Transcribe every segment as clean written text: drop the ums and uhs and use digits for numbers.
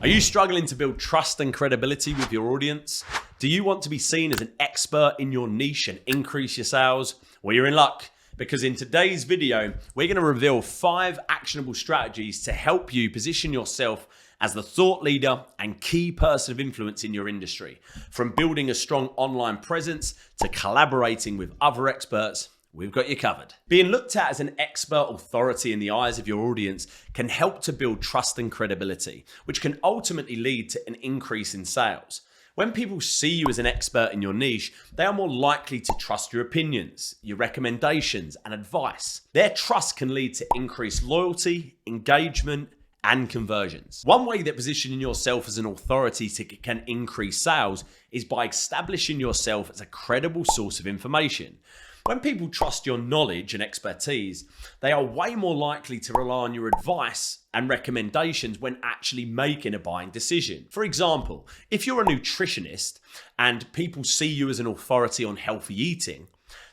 Are you struggling to build trust and credibility with your audience? Do you want to be seen as an expert in your niche and increase your sales? Well, you're in luck, because in today's video, we're going to reveal 5 actionable strategies to help you position yourself as the thought leader and key person of influence in your industry. From building a strong online presence to collaborating with other experts, we've got you covered. Being looked at as an expert authority in the eyes of your audience can help to build trust and credibility, which can ultimately lead to an increase in sales. When people see you as an expert in your niche, they are more likely to trust your opinions, your recommendations, and advice. Their trust can lead to increased loyalty, engagement, and conversions. One way that positioning yourself as an authority can increase sales is by establishing yourself as a credible source of information. When people trust your knowledge and expertise, they are way more likely to rely on your advice and recommendations when actually making a buying decision. For example, if you're a nutritionist and people see you as an authority on healthy eating,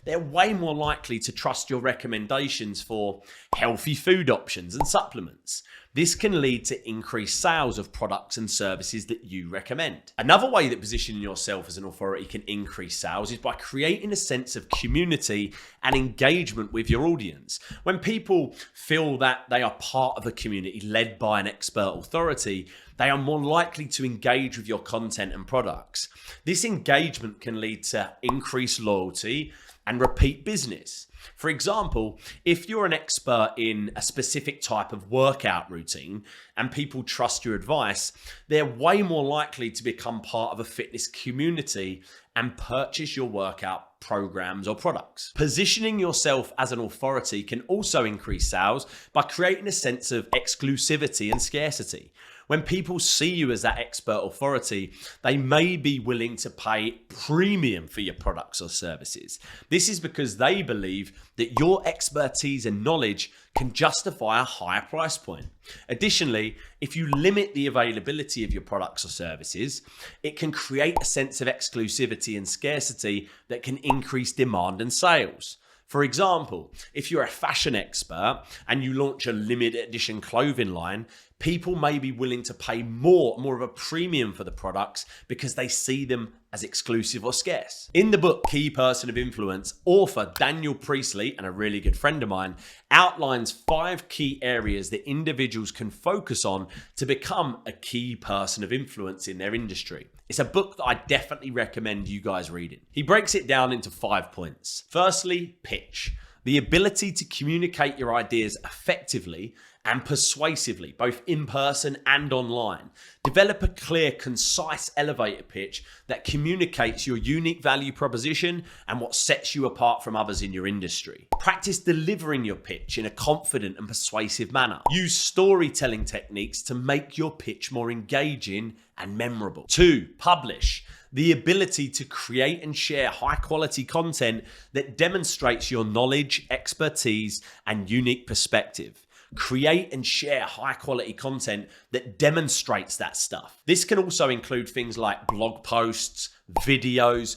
they're way more likely to trust your recommendations for healthy food options and supplements. This can lead to increased sales of products and services that you recommend. Another way that positioning yourself as an authority can increase sales is by creating a sense of community and engagement with your audience. When people feel that they are part of a community led by an expert authority, they are more likely to engage with your content and products. This engagement can lead to increased loyalty and repeat business. For example, if you're an expert in a specific type of workout routine and people trust your advice, they're way more likely to become part of a fitness community and purchase your workout programs or products. Positioning yourself as an authority can also increase sales by creating a sense of exclusivity and scarcity. When people see you as that expert authority, they may be willing to pay premium for your products or services. This is because they believe that your expertise and knowledge can justify a higher price point. Additionally, if you limit the availability of your products or services, it can create a sense of exclusivity and scarcity that can increase demand and sales. For example, if you're a fashion expert and you launch a limited edition clothing line, people may be willing to pay more of a premium for the products because they see them as exclusive or scarce. In the book, Key Person of Influence, author Daniel Priestley, and a really good friend of mine, outlines 5 key areas that individuals can focus on to become a key person of influence in their industry. It's a book that I definitely recommend you guys reading. He breaks it down into 5 points. Firstly, pitch. The ability to communicate your ideas effectively and persuasively, both in person and online. Develop a clear, concise elevator pitch that communicates your unique value proposition and what sets you apart from others in your industry. Practice delivering your pitch in a confident and persuasive manner. Use storytelling techniques to make your pitch more engaging and memorable. 2, publish. The ability to create and share high quality content that demonstrates your knowledge, expertise, and unique perspective. Create and share high quality content that demonstrates that stuff. This can also include things like blog posts, videos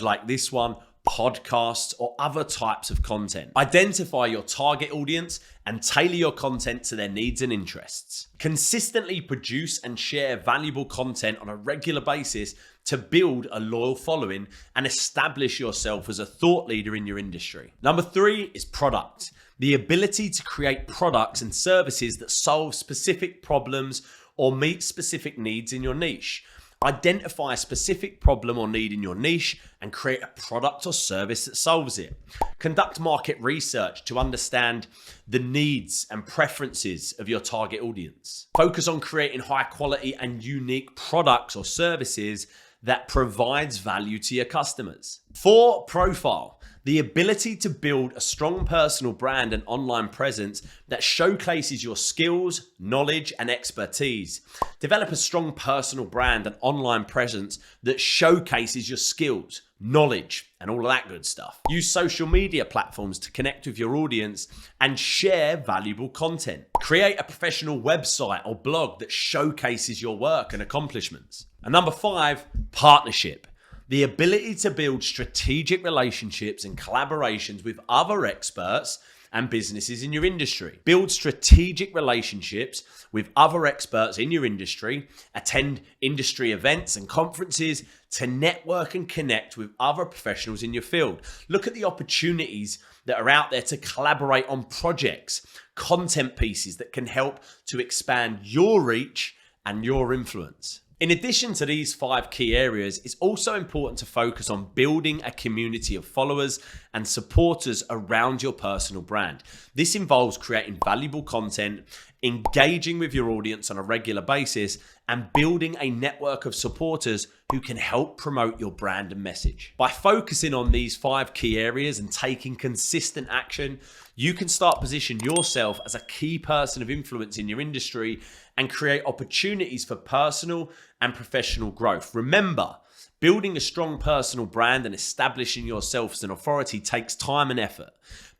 like this one, podcasts, or other types of content. Identify your target audience and tailor your content to their needs and interests. Consistently produce and share valuable content on a regular basis to build a loyal following and establish yourself as a thought leader in your industry. Number 3 is product. The ability to create products and services that solve specific problems or meet specific needs in your niche. Identify a specific problem or need in your niche and create a product or service that solves it. Conduct market research to understand the needs and preferences of your target audience. Focus on creating high quality and unique products or services that provides value to your customers. 4, profile. The ability to build a strong personal brand and online presence that showcases your skills, knowledge, and expertise. Develop a strong personal brand and online presence that showcases your skills, knowledge, and all of that good stuff. Use social media platforms to connect with your audience and share valuable content. Create a professional website or blog that showcases your work and accomplishments. And number 5, partnership. The ability to build strategic relationships and collaborations with other experts, and businesses in your industry. Build strategic relationships with other experts in your industry, attend industry events and conferences to network and connect with other professionals in your field. Look at the opportunities that are out there to collaborate on projects, content pieces that can help to expand your reach and your influence. In addition to these 5 key areas, it's also important to focus on building a community of followers and supporters around your personal brand. This involves creating valuable content, engaging with your audience on a regular basis, and building a network of supporters who can help promote your brand and message. By focusing on these 5 key areas and taking consistent action, you can start positioning yourself as a key person of influence in your industry and create opportunities for personal and professional growth. Remember, building a strong personal brand and establishing yourself as an authority takes time and effort,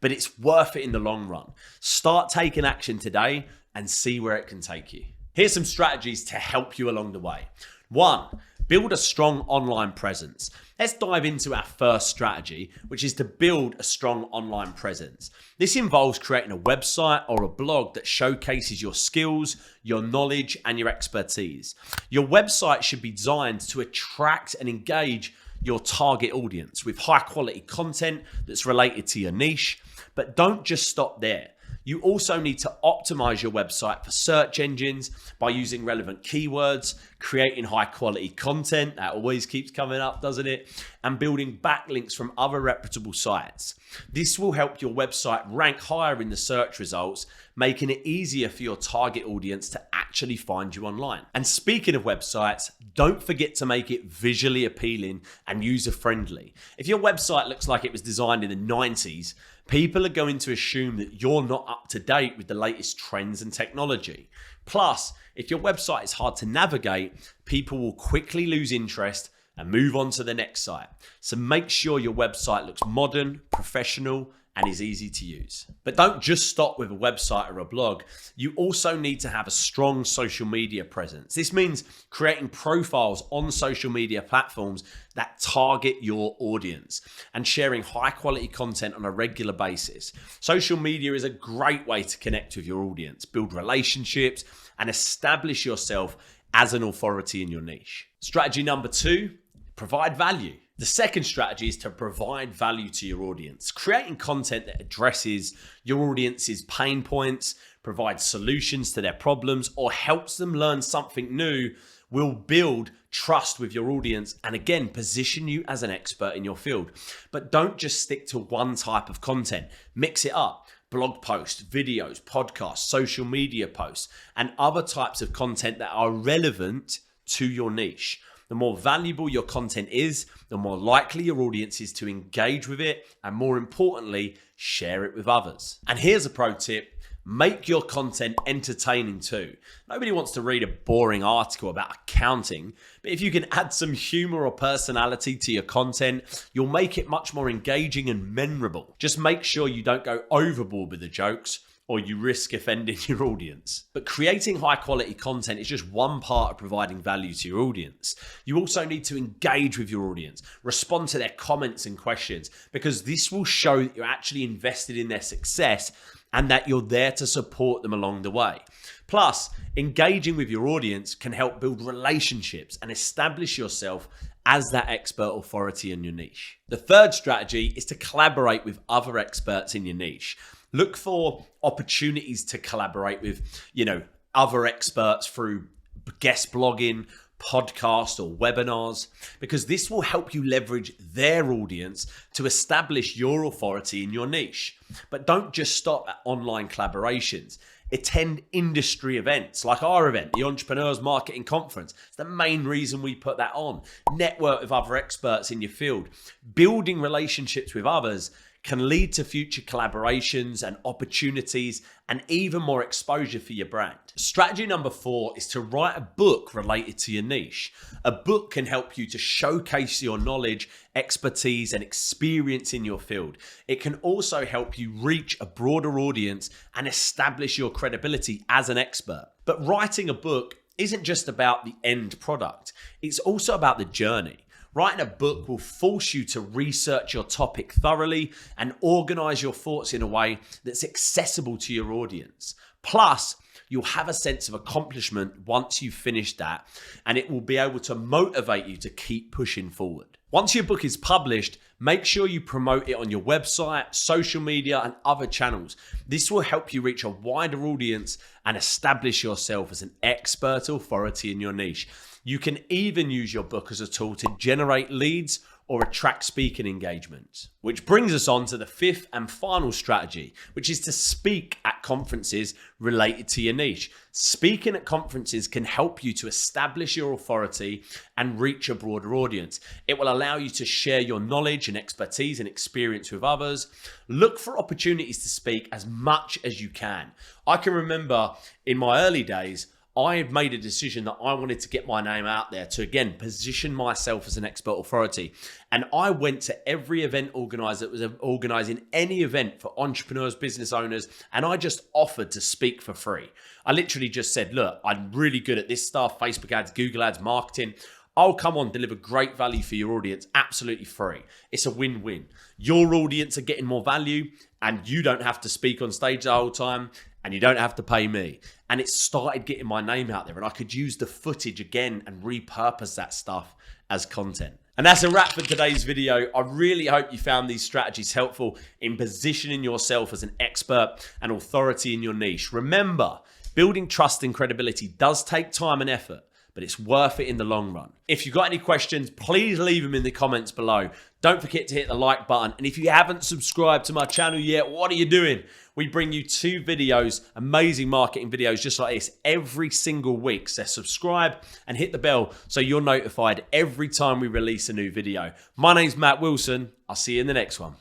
but it's worth it in the long run. Start taking action today and see where it can take you. Here's some strategies to help you along the way. 1, build a strong online presence. Let's dive into our first strategy, which is to build a strong online presence. This involves creating a website or a blog that showcases your skills, your knowledge, and your expertise. Your website should be designed to attract and engage your target audience with high quality content that's related to your niche, but don't just stop there. You also need to optimize your website for search engines by using relevant keywords, creating high quality content, that always keeps coming up, doesn't it? And building backlinks from other reputable sites. This will help your website rank higher in the search results, making it easier for your target audience to actually find you online. And speaking of websites, don't forget to make it visually appealing and user-friendly. If your website looks like it was designed in the 90s, people are going to assume that you're not up to date with the latest trends and technology. Plus, if your website is hard to navigate, people will quickly lose interest and move on to the next site. So make sure your website looks modern, professional, and is easy to use. But don't just stop with a website or a blog. You also need to have a strong social media presence. This means creating profiles on social media platforms that target your audience and sharing high quality content on a regular basis. Social media is a great way to connect with your audience, build relationships, and establish yourself as an authority in your niche. Strategy number 2, provide value. The second strategy is to provide value to your audience. Creating content that addresses your audience's pain points, provides solutions to their problems, or helps them learn something new will build trust with your audience and again, position you as an expert in your field. But don't just stick to one type of content. Mix it up. Blog posts, videos, podcasts, social media posts, and other types of content that are relevant to your niche. The more valuable your content is, the more likely your audience is to engage with it, and more importantly, share it with others. And here's a pro tip. Make your content entertaining too. Nobody wants to read a boring article about accounting, but if you can add some humor or personality to your content, you'll make it much more engaging and memorable. Just make sure you don't go overboard with the jokes, or you risk offending your audience. But creating high quality content is just one part of providing value to your audience. You also need to engage with your audience, respond to their comments and questions, because this will show that you're actually invested in their success and that you're there to support them along the way. Plus, engaging with your audience can help build relationships and establish yourself as that expert authority in your niche. The third strategy is to collaborate with other experts in your niche. Look for opportunities to collaborate with, other experts through guest blogging, podcasts, or webinars, because this will help you leverage their audience to establish your authority in your niche. But don't just stop at online collaborations. Attend industry events like our event, the Entrepreneurs Marketing Conference. It's the main reason we put that on. Network with other experts in your field. Building relationships with others can lead to future collaborations and opportunities and even more exposure for your brand. Strategy number 4 is to write a book related to your niche. A book can help you to showcase your knowledge, expertise, and experience in your field. It can also help you reach a broader audience and establish your credibility as an expert. But writing a book isn't just about the end product. It's also about the journey. Writing a book will force you to research your topic thoroughly and organize your thoughts in a way that's accessible to your audience. Plus, you'll have a sense of accomplishment once you've finished that, and it will be able to motivate you to keep pushing forward. Once your book is published, make sure you promote it on your website, social media, and other channels. This will help you reach a wider audience and establish yourself as an expert authority in your niche. You can even use your book as a tool to generate leads or attract speaking engagements. Which brings us on to the fifth and final strategy, which is to speak at conferences related to your niche. Speaking at conferences can help you to establish your authority and reach a broader audience. It will allow you to share your knowledge and expertise and experience with others. Look for opportunities to speak as much as you can. I can remember in my early days, I had made a decision that I wanted to get my name out there to, again, position myself as an expert authority. And I went to every event organizer that was organizing any event for entrepreneurs, business owners, and I just offered to speak for free. I literally just said, look, I'm really good at this stuff, Facebook ads, Google ads, marketing. I'll come on, deliver great value for your audience, absolutely free. It's a win-win. Your audience are getting more value and you don't have to speak on stage the whole time and you don't have to pay me. And it started getting my name out there and I could use the footage again and repurpose that stuff as content. And that's a wrap for today's video. I really hope you found these strategies helpful in positioning yourself as an expert and authority in your niche. Remember, building trust and credibility does take time and effort, but it's worth it in the long run. If you've got any questions, please leave them in the comments below. Don't forget to hit the like button. And if you haven't subscribed to my channel yet, what are you doing? We bring you 2 videos, amazing marketing videos just like this every single week. So subscribe and hit the bell so you're notified every time we release a new video. My name's Matt Wilson. I'll see you in the next one.